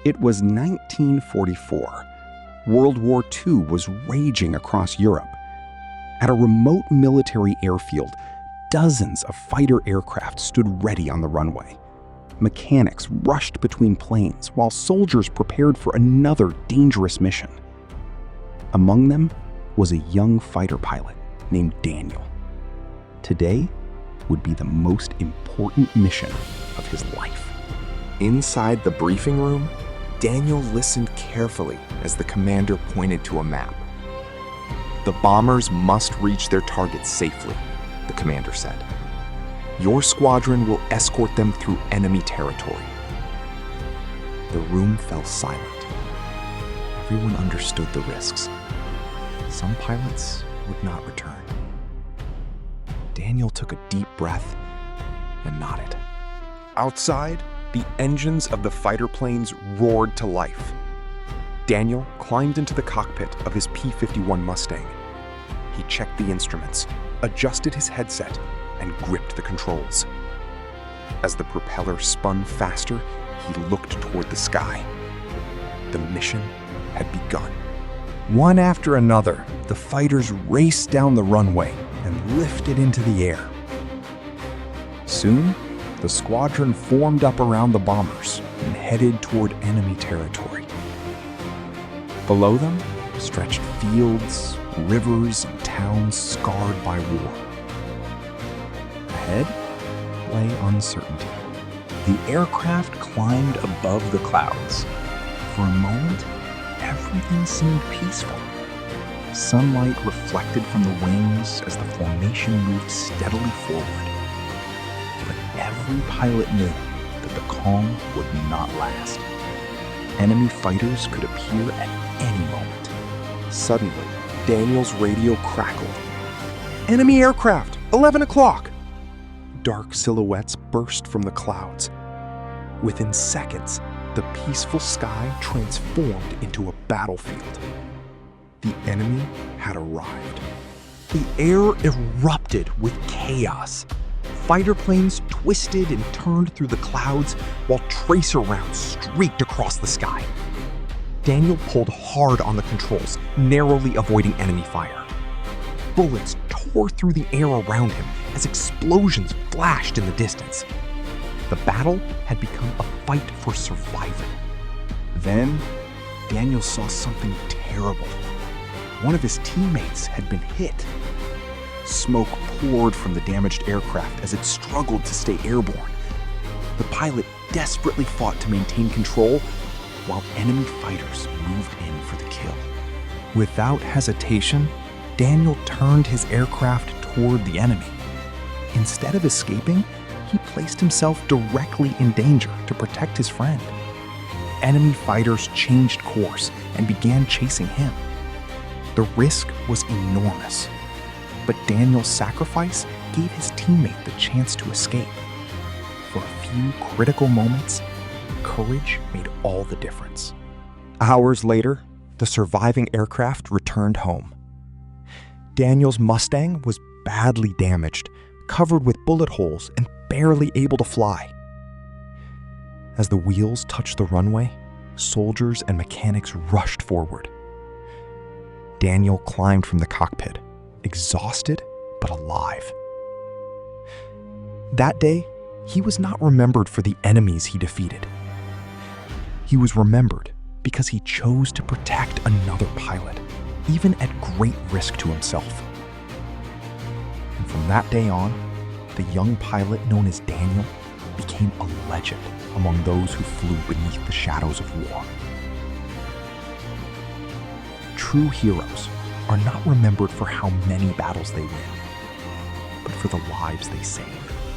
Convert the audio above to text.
It was 1944. World War II was raging across Europe. At a remote military airfield, dozens of fighter aircraft stood ready on the runway. Mechanics rushed between planes while soldiers prepared for another dangerous mission. Among them was a young fighter pilot named Daniel. Today would be the most important mission of his life. Inside the briefing room, Daniel listened carefully as the commander pointed to a map. "The bombers must reach their targets safely," the commander said. "Your squadron will escort them through enemy territory." The room fell silent. Everyone understood the risks. Some pilots would not return. Daniel took a deep breath and nodded. Outside, the engines of the fighter planes roared to life. Daniel climbed into the cockpit of his P-51 Mustang. He checked the instruments, adjusted his headset, and gripped the controls. As the propeller spun faster, he looked toward the sky. The mission had begun. One after another, the fighters raced down the runway and lifted into the air. Soon, the squadron formed up around the bombers and headed toward enemy territory. Below them stretched fields, rivers, and towns scarred by war. Ahead lay uncertainty. The aircraft climbed above the clouds. For a moment, everything seemed peaceful. Sunlight reflected from the wings as the formation moved steadily forward. But every pilot knew that the calm would not last. Enemy fighters could appear at any moment. Suddenly, Daniel's radio crackled. "Enemy aircraft, 11 o'clock!" Dark silhouettes burst from the clouds. Within seconds, the peaceful sky transformed into a battlefield. The enemy had arrived. The air erupted with chaos. Fighter planes twisted and turned through the clouds while tracer rounds streaked across the sky. Daniel pulled hard on the controls, narrowly avoiding enemy fire. Bullets tore through the air around him as explosions flashed in the distance. The battle had become a fight for survival. Then, Daniel saw something terrible. One of his teammates had been hit. Smoke poured from the damaged aircraft as it struggled to stay airborne. The pilot desperately fought to maintain control while enemy fighters moved in for the kill. Without hesitation, Daniel turned his aircraft toward the enemy. Instead of escaping, he placed himself directly in danger to protect his friend. Enemy fighters changed course and began chasing him. The risk was enormous, but Daniel's sacrifice gave his teammate the chance to escape. For a few critical moments, courage made all the difference. Hours later, the surviving aircraft returned home. Daniel's Mustang was badly damaged, covered with bullet holes and barely able to fly. As the wheels touched the runway, soldiers and mechanics rushed forward. Daniel climbed from the cockpit, exhausted but alive. That day, he was not remembered for the enemies he defeated. He was remembered because he chose to protect another pilot, even at great risk to himself. And from that day on, the young pilot known as Daniel became a legend among those who flew beneath the shadows of war. True heroes are not remembered for how many battles they win, but for the lives they save.